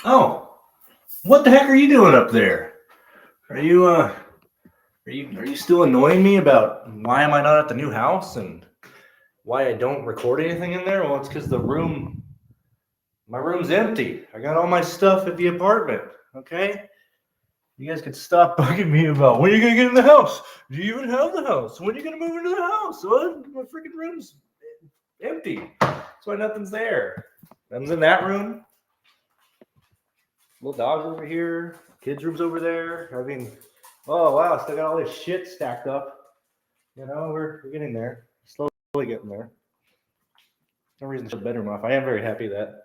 Oh, what the heck are you doing up there? Are you still annoying me about why am I not at the new house and why I don't record anything in there? Well, it's because my room's empty. I got all my stuff at the apartment. Okay, you guys could stop bugging me about when are you gonna get in the house? Do you even have the house? When are you gonna move into the house? What? My freaking room's empty. That's why nothing's there. Nothing's in that room. Little dog's over here. Kids' room's over there. I mean, oh wow, still got all this shit stacked up. We're getting there. Slowly getting there. No reason to shut the bedroom off. I am very happy that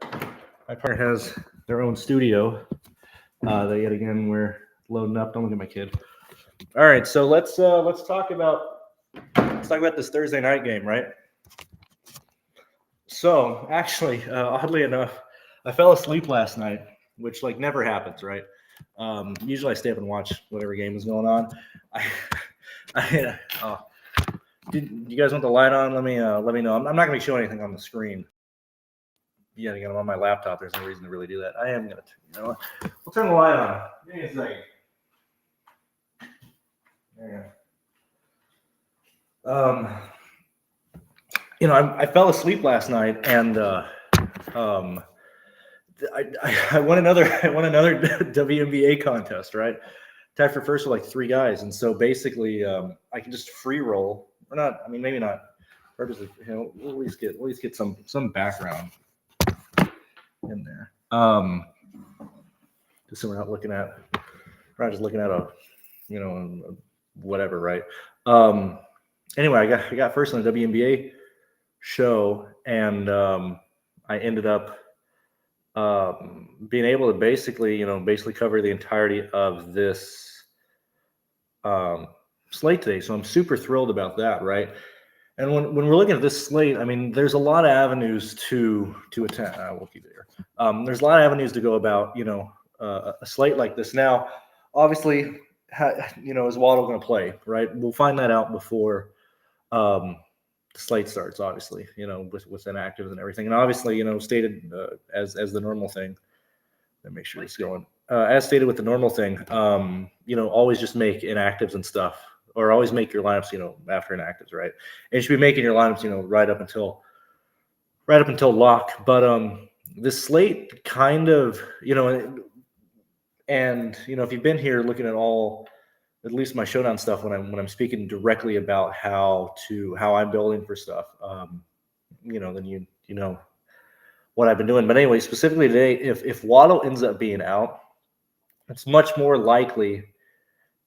my partner has their own studio. That yet again we're loading up. Don't look at my kid. All right, so let's talk about this Thursday night game, right? So actually, oddly enough, I fell asleep last night, which like never happens, right? Usually I stay up and watch whatever game is going on. You guys want the light on? Let me know. I'm not going to be showing anything on the screen. Yeah, again, I'm on my laptop. There's no reason to really do that. I am going to, we'll turn the light on. Give me a second. There you go. I fell asleep last night and I won another WNBA contest, right? Tied for first with like 3 guys, and so basically I can just free roll or not. I mean, maybe not purposely. We'll at least get some background in there. Just so we're not just looking at a whatever, right? Anyway, I got first on the WNBA show, and I ended up being able to basically cover the entirety of this slate today. So I'm super thrilled about that, right? And when we're looking at this slate, I mean, there's a lot of avenues to attend. We'll keep it here. There's a lot of avenues to go about, a slate like this. Now, obviously, is Waddle going to play, right? We'll find that out before the slate starts, obviously, with inactives and everything. And obviously, stated as the normal thing. Let me make sure it's going. As stated with the normal thing, always just make inactives and stuff, or always make your lineups, after inactives, right? And you should be making your lineups, right up until lock. But this slate kind of, and if you've been here looking at least my showdown stuff when I'm speaking directly about how I'm building for stuff, then you know what I've been doing. But anyway, specifically today, if Waddle ends up being out, it's much more likely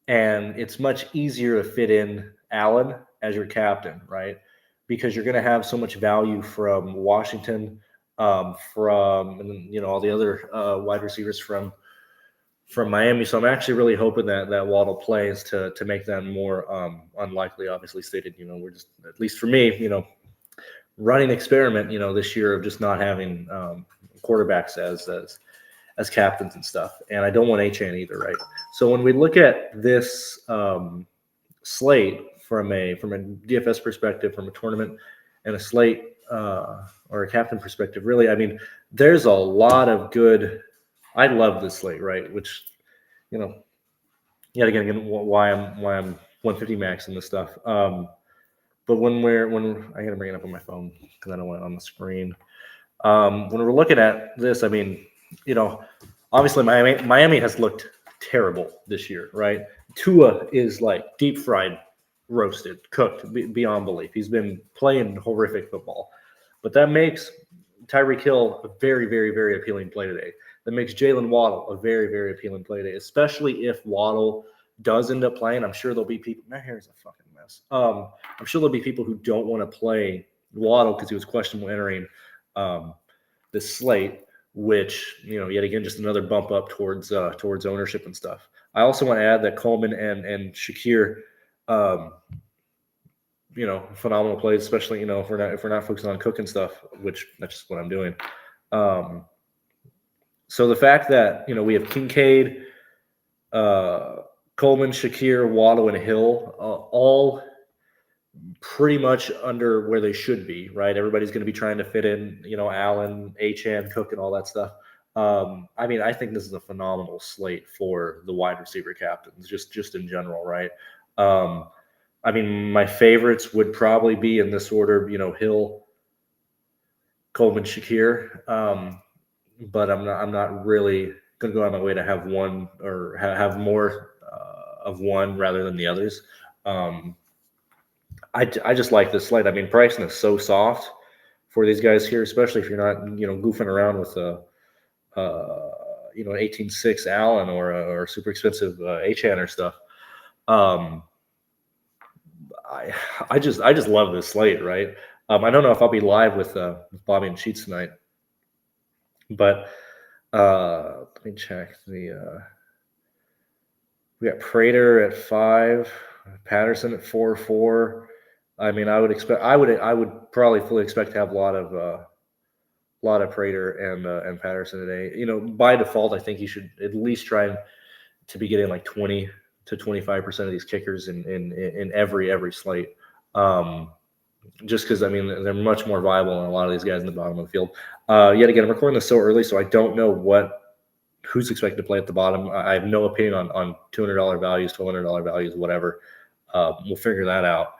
and it's much easier to fit in Allen as your captain, right? Because you're going to have so much value from Washington, from all the other wide receivers from Miami. So I'm actually really hoping that Waddle plays to make that more unlikely. Obviously stated, we're just, at least for me, running experiment, this year of just not having quarterbacks as captains and stuff. And I don't want Achane either, right? So when we look at this slate from a DFS perspective, from a tournament and a slate or a captain perspective, really, I mean, there's a lot of good. I love this slate, right? Which, yet again, why I'm 150 max and this stuff. But when I gotta bring it up on my phone because I don't want it on the screen. When we're looking at this, I mean, obviously Miami has looked terrible this year, right? Tua is like deep fried, roasted, cooked beyond belief. He's been playing horrific football, but that makes Tyreek Hill a very, very, very appealing play today. That makes Jalen Waddle a very, very appealing play today, especially if Waddle does end up playing. I'm sure there'll be people. My hair is a fucking mess. I'm sure there'll be people who don't want to play Waddle because he was questionable entering this slate, which yet again just another bump up towards ownership and stuff. I also want to add that Coleman and Shakir, phenomenal plays, especially if we're not focusing on cooking stuff, which that's just what I'm doing. So the fact that we have Kincaid, Coleman, Shakir, Waddle, and Hill, all pretty much under where they should be, right? Everybody's going to be trying to fit in, Allen, Achane, Cook, and all that stuff. I mean, I think this is a phenomenal slate for the wide receiver captains, just in general, right? I mean, my favorites would probably be in this order, Hill, Coleman, Shakir. But I'm not really going to go out of my way to have one or have more of one rather than the others. I just like this slate. I mean, pricing is so soft for these guys here, especially if you're not goofing around with a an 18.6 Allen or super expensive H-Hand or stuff. I just love this slate, right? I don't know if I'll be live with Bobby and Sheets tonight, but let me check the. We got Prater at 5, Patterson at 4-4. I mean, I would probably fully expect to have a lot of Prater and Patterson today. By default, I think you should at least try to be getting like 20 to 25% of these kickers in every slate. Just because, I mean, they're much more viable than a lot of these guys in the bottom of the field. Yet again, I'm recording this so early, so I don't know who's expected to play at the bottom. I have no opinion on $200 values, $1,200 values, whatever. We'll figure that out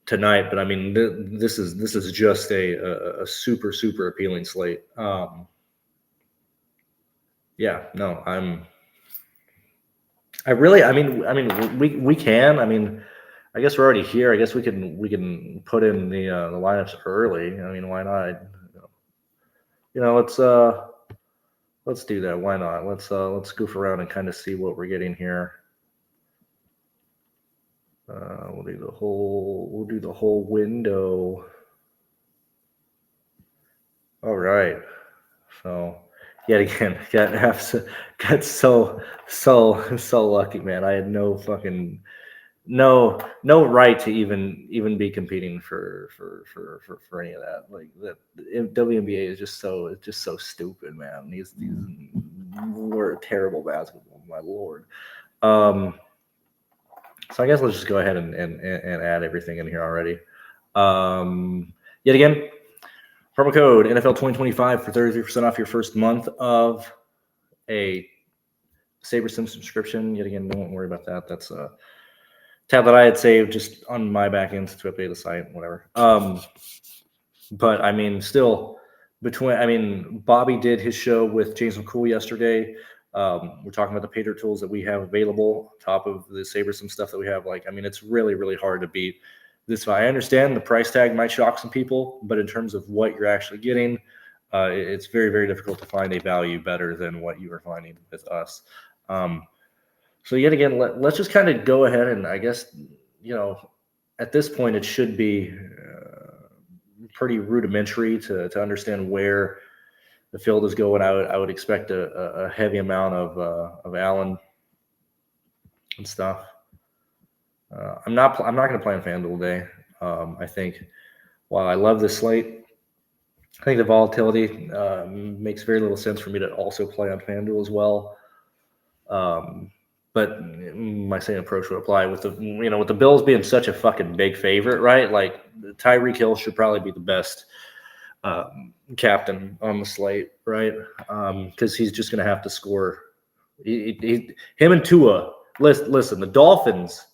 tonight. But I mean, this is just a super, super appealing slate. Yeah, no, we can. I mean, I guess we're already here. I guess we can put in the lineups early. I mean, why not? Let's do that. Why not? Let's goof around and kind of see what we're getting here. We'll do the whole window. All right. So yet again, got so lucky, man. I had no fucking no right to even be competing for any of that. Like that WNBA is just so stupid, man. These were terrible basketball, my lord. So I guess let's just go ahead and add everything in here already. Yet again, promo code NFL 2025 for 33% off your first month of a SaberSim subscription. Yet again, don't worry about that. That's a tab that I had saved just on my back end to update the site, whatever. But I mean, still Bobby did his show with James McCool yesterday. We're talking about the pay dirt tools that we have available on top of the SaberSim stuff that we have. Like, I mean, it's really, really hard to beat this. I understand the price tag might shock some people, but in terms of what you're actually getting, it's very, very difficult to find a value better than what you are finding with us. So yet again, let's just kind of go ahead and I guess, at this point, it should be pretty rudimentary to understand where the field is going. I would expect a heavy amount of Allen and stuff. I'm not going to play on FanDuel today. I think while I love this slate, I think the volatility makes very little sense for me to also play on FanDuel as well. But my same approach would apply with the Bills being such a fucking big favorite, right? Like Tyreek Hill should probably be the best captain on the slate, right? Because he's just going to have to score. Him and Tua. Listen, the Dolphins.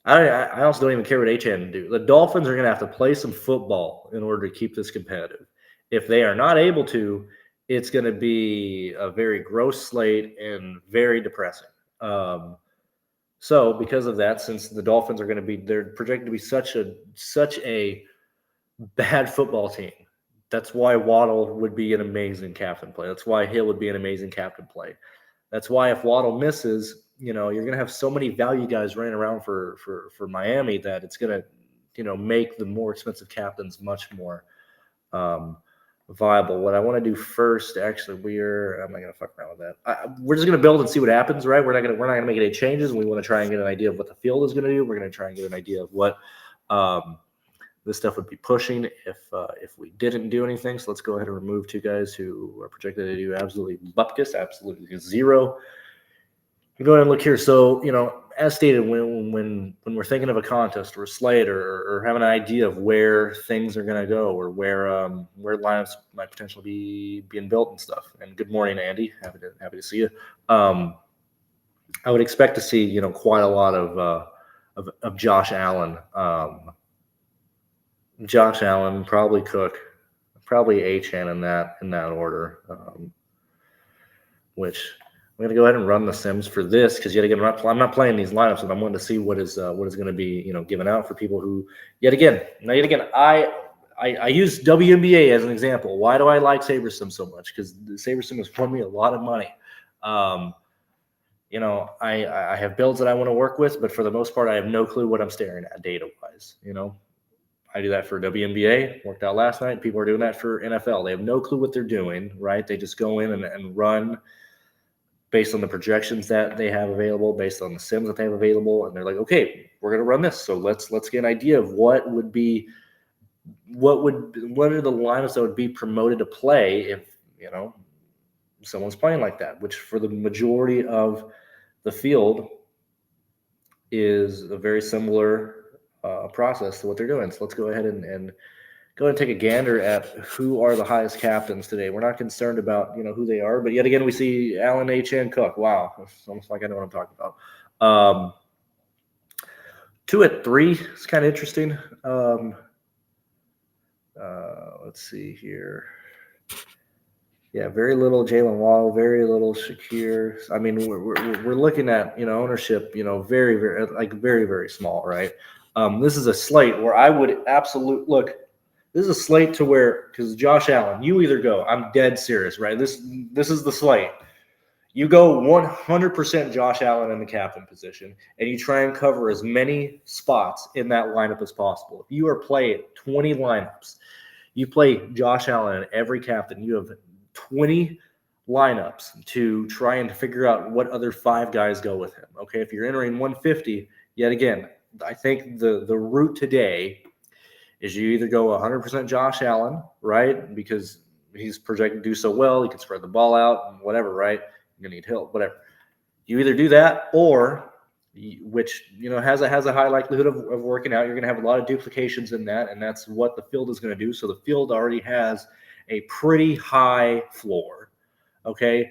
I also don't even care what H-Hand do. The Dolphins are going to have to play some football in order to keep this competitive. If they are not able to, it's going to be a very gross slate and very depressing. So because of that, since the Dolphins they're projected to be such a bad football team, that's why Waddle would be an amazing captain play. That's why Hill would be an amazing captain play. That's why if Waddle misses, you're going to have so many value guys running around for Miami that it's going to, make the more expensive captains much more viable. What I want to do first, actually, I'm not going to fuck around with that. We're just going to build and see what happens, right? We're not going to make any changes. We want to try and get an idea of what the field is going to do. We're going to try and get an idea of what this stuff would be pushing if we didn't do anything. So let's go ahead and remove two guys who are projected to do absolutely bupkis, absolutely zero. We go ahead and look here. So, as stated, when we're we're thinking of a contest or a slate or have an idea of where things are going to go or where lineups might potentially be being built and stuff. And good morning, Andy. Happy to see you. I would expect to see quite a lot of Josh Allen. Josh Allen, probably Cook, probably Achane in that order. Which I'm going to go ahead and run the sims for this because yet again I'm not playing these lineups, and I'm wanting to see what is going to be given out for people who yet again I use WNBA as an example. Why do I like SaberSim so much? Because SaberSim has won me a lot of money. I have builds that I want to work with, but for the most part I have no clue what I'm staring at data wise. I do that for WNBA, worked out last night. People are doing that for NFL. They have no clue what they're doing, right? They just go in and run based on the projections that they have available, based on the sims that they have available, and they're like, okay, we're going to run this. So let's get an idea of what are the lineups that would be promoted to play if someone's playing like that, which for the majority of the field is a very similar process to what they're doing. So let's go ahead and go ahead and take a gander at who are the highest captains today. We're not concerned about who they are, but yet again we see Allen, Achane, Cook. Wow, it's almost like I know what I'm talking about. 2 at 3 is kind of interesting. Let's see here. Yeah, very little Jalen Waddle, very little Shakir. I mean, we're looking at ownership, very very very small, right? This is a slate where I would absolutely look. This is a slate to where, because Josh Allen, you either go, I'm dead serious, right? This is the slate. You go 100% Josh Allen in the captain position, and you try and cover as many spots in that lineup as possible. If you are playing 20 lineups, you play Josh Allen in every captain, you have 20 lineups to try and figure out what other 5 guys go with him. Okay, if you're entering 150, yet again, I think the route today is you either go 100% Josh Allen, right? Because he's projected to do so well. He can spread the ball out and whatever, right? You're going to need Hill, whatever. You either do that or, which, has a high likelihood of working out. You're going to have a lot of duplications in that, and that's what the field is going to do. So the field already has a pretty high floor, okay?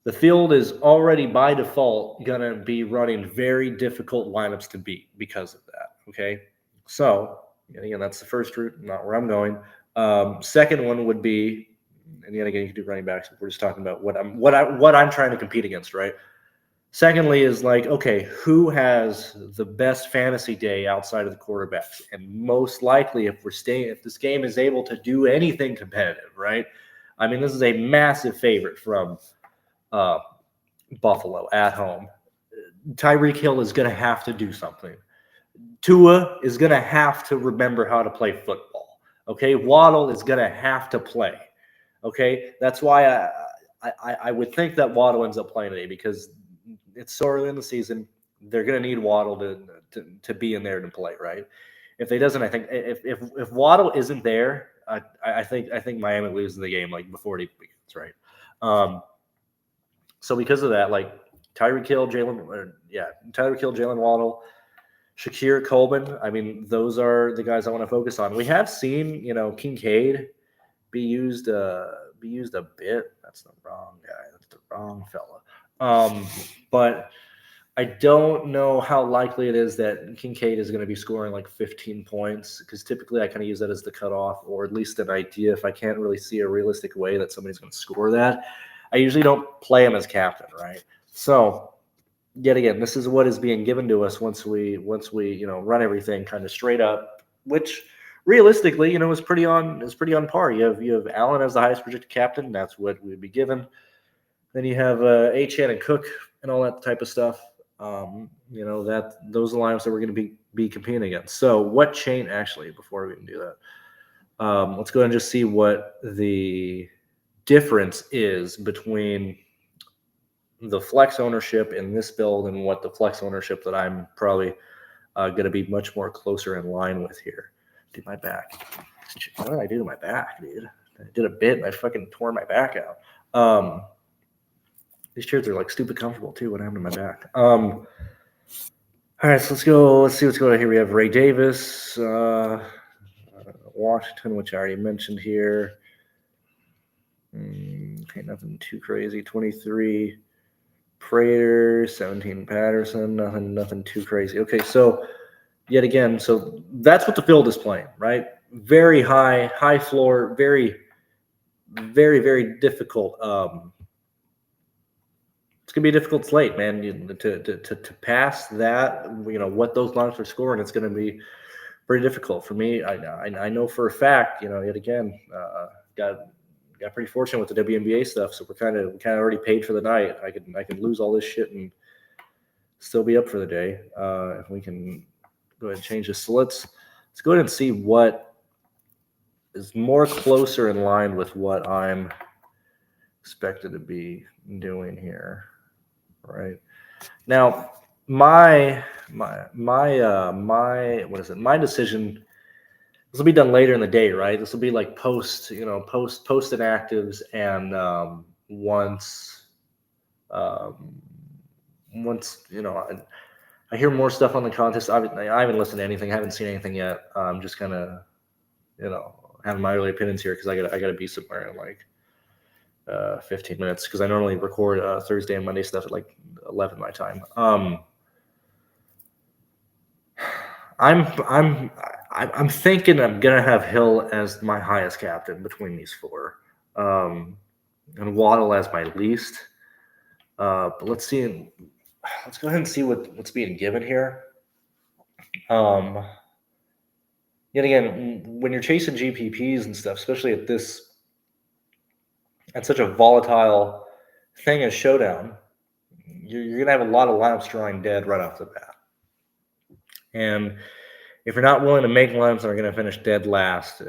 The field is already by default going to be running very difficult lineups to beat because of that, okay? So, again, that's the first route, not where I'm going. Second one would be, and yet again, you can do running backs. We're just talking about what I'm trying to compete against, right? Secondly is like, okay, who has the best fantasy day outside of the quarterbacks? And most likely, if this game is able to do anything competitive, right? I mean, this is a massive favorite from Buffalo at home. Tyreek Hill is going to have to do something. Tua is going to have to remember how to play football. Okay, Waddle is going to have to play. Okay, that's why I would think that Waddle ends up playing today because it's so early in the season. They're going to need Waddle to be in there to play, right? If they doesn't, I think if Waddle isn't there, I think Miami loses the game like before it even begins, right? So because of that, like Tyreek Hill, Jalen Waddle, Shakir, Coleman. I mean, those are the guys I want to focus on. We have seen, Kincaid be used a bit. That's the wrong guy. That's the wrong fella. But I don't know how likely it is that Kincaid is going to be scoring like 15 points because typically I kind of use that as the cutoff or at least an idea. If I can't really see a realistic way that somebody's going to score that, I usually don't play him as captain, right? So yet again, this is what is being given to us once we run everything kind of straight up, which realistically, is pretty on par. You have Allen as the highest projected captain. That's what we'd be given. Then you have Achane and Cook and all that type of stuff. That those are the lineups that we're going to be competing against. So what chain actually? Before we can do that, let's go ahead and just see what the difference is between the flex ownership in this build and what the flex ownership that I'm probably going to be much more closer in line with here. Do my back. What did I do to my back, dude? I did a bit and I fucking tore my back out. These chairs are like stupid comfortable too. What happened to my back? All right, so let's go. Let's see what's going on here. We have Ray Davis, Washington, which I already mentioned here. Okay, nothing too crazy. 23 Prater, 17 Patterson, nothing too crazy. Okay, so yet again, so that's what the field is playing, right? Very high floor, very, very difficult. It's gonna be a difficult slate, man. To pass that, what those lineups are scoring, it's gonna be pretty difficult for me. I know for a fact, yet again, got pretty fortunate with the WNBA stuff, so we kind of already paid for the night. I can lose all this shit and still be up for the day. If we can go ahead and change this, so let's go ahead and see what is more closer in line with what I'm expected to be doing here. Right now, my decision. This will be done later in the day, right? This will be like post inactives, and once I hear more stuff on the contest. I haven't listened to anything. I haven't seen anything yet. I'm just kind of having my early opinions here because I gotta be somewhere in like 15 minutes because I normally record Thursday and Monday stuff at like 11 my time. I'm thinking I'm gonna have Hill as my highest captain between these four, and Waddle as my least. But let's see. Let's go ahead and see what's being given here. Yet again, when you're chasing GPPs and stuff, especially at such a volatile thing as Showdown, you're gonna have a lot of lineups drawing dead right off the bat. And if you're not willing to make lineups that are going to finish dead last,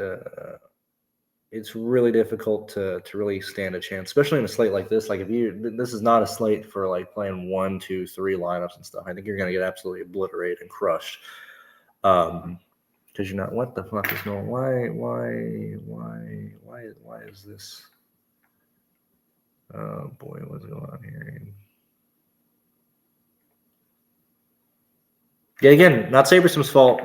it's really difficult to really stand a chance, especially in a slate like this. Like this is not a slate for like playing 1, 2, 3 lineups and stuff. I think you're going to get absolutely obliterated and crushed. Because you're not. What the fuck is going? Why is this? Oh boy, what's going on here? Yeah, again, not Sabersom's fault.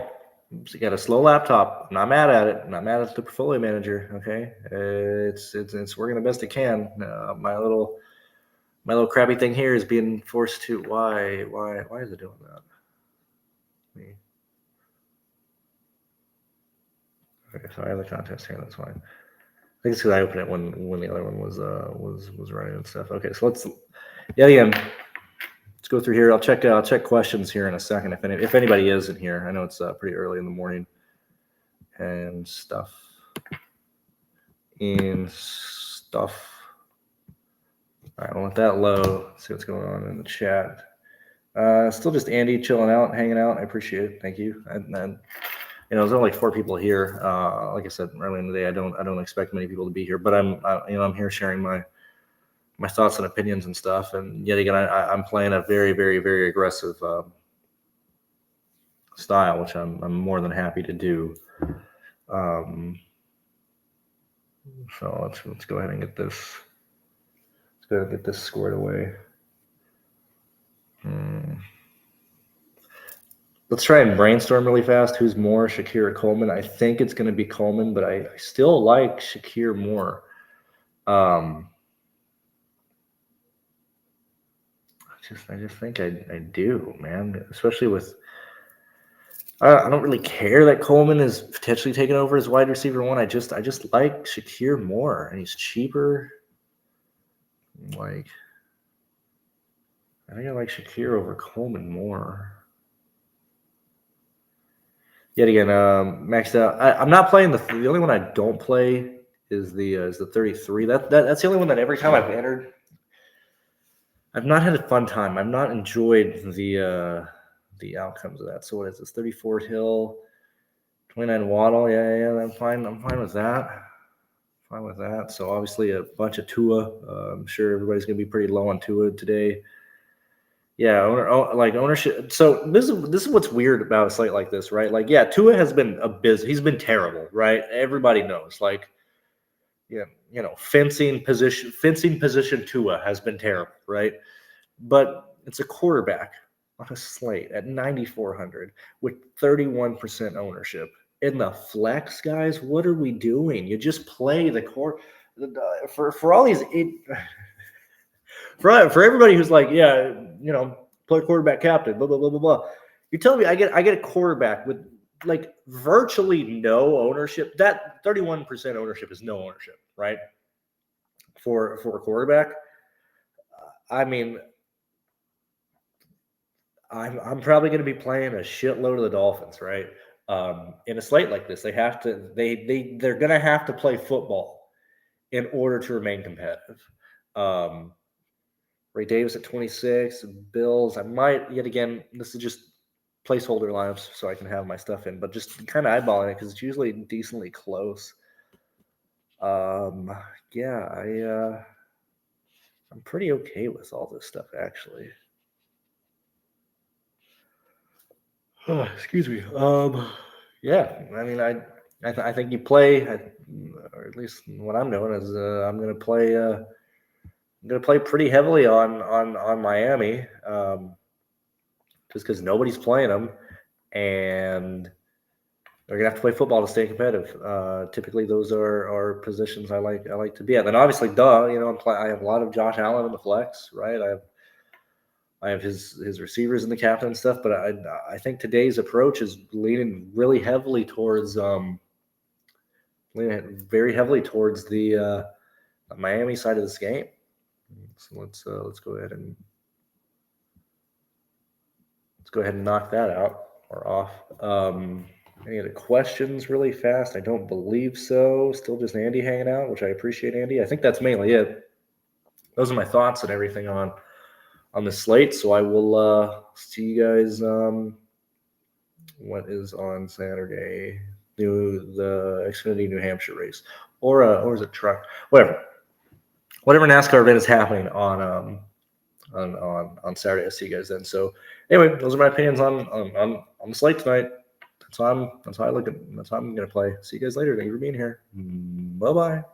You got a slow laptop. I'm not mad at it. I'm not mad at the portfolio manager. Okay, it's working the best it can. My little crappy thing here is being forced to. Why is it doing that? Okay, so I have the contest here. That's fine. I think it's because I opened it when the other one was running and stuff. Okay, so let's go through here. I'll check questions here in a second if anybody is in here. I know it's pretty early in the morning and stuff. All right, I'll let that load. See what's going on in the chat. Still just Andy chilling out, hanging out. I appreciate it. Thank you. And there's only like 4 people here. Like I said earlier in the day, I don't expect many people to be here, but I'm here sharing my thoughts and opinions and stuff. And yet again, I'm playing a very, very, very aggressive style, which I'm more than happy to do. So let's go ahead and get this. Let's go ahead and get this squared away. Let's try and brainstorm really fast. Who's more, Shakir or Coleman? I think it's going to be Coleman, but I still like Shakir more. I just think I do, man. Especially with I don't really care that Coleman is potentially taking over as wide receiver 1. I just like Shakir more, and he's cheaper. Like I think I like Shakir over Coleman more. Yet again, maxed out. I'm not playing the only one I don't play is the 33. That's the only one that every time I've entered, I've not had a fun time. I've not enjoyed the outcomes of that. So what is this? 34 Hill, 29 Waddle. Yeah. I'm fine. I'm fine with that. So obviously a bunch of Tua. I'm sure everybody's gonna be pretty low on Tua today. Yeah, ownership. So this is what's weird about a slate like this, right? Like, yeah, Tua has been he's been terrible, right? Everybody knows. Like, fencing position Tua has been terrible, right? But it's a quarterback. on a slate at 9,400 with 31% ownership. In the flex, guys, what are we doing? You just play the core for all these for everybody who's like, yeah, play quarterback captain, blah blah blah blah blah. You're telling me I get a quarterback with like virtually no ownership. That 31% ownership is no ownership, right? For a quarterback. I mean, I'm probably going to be playing a shitload of the Dolphins, right? In a slate like this, they're going to have to play football in order to remain competitive. Ray Davis at 26, Bills. I might yet again. This is just placeholder lineups, so I can have my stuff in, but just kind of eyeballing it because it's usually decently close. Yeah, I'm pretty okay with all this stuff actually. Oh, excuse me. Yeah, I mean, I think you play, or at least what I'm doing is I'm gonna play pretty heavily on Miami, just because nobody's playing them, and they're gonna have to play football to stay competitive. Typically, those are positions I like to be at. And obviously, I have a lot of Josh Allen in the flex, right? I have his receivers and the captain and stuff, but I think today's approach is leaning really heavily towards the Miami side of this game. So let's go ahead and knock that out or off. Any other questions really fast? I don't believe so. Still just Andy hanging out, which I appreciate, Andy. I think that's mainly it. Those are my thoughts and everything on the slate. So I will see you guys. What is on Saturday? The Xfinity New Hampshire race, or is it truck? Whatever NASCAR event is happening on Saturday. I'll see you guys then. So anyway, those are my opinions on the slate tonight. That's how I'm gonna play. See you guys later. Thank you for being here. Bye bye.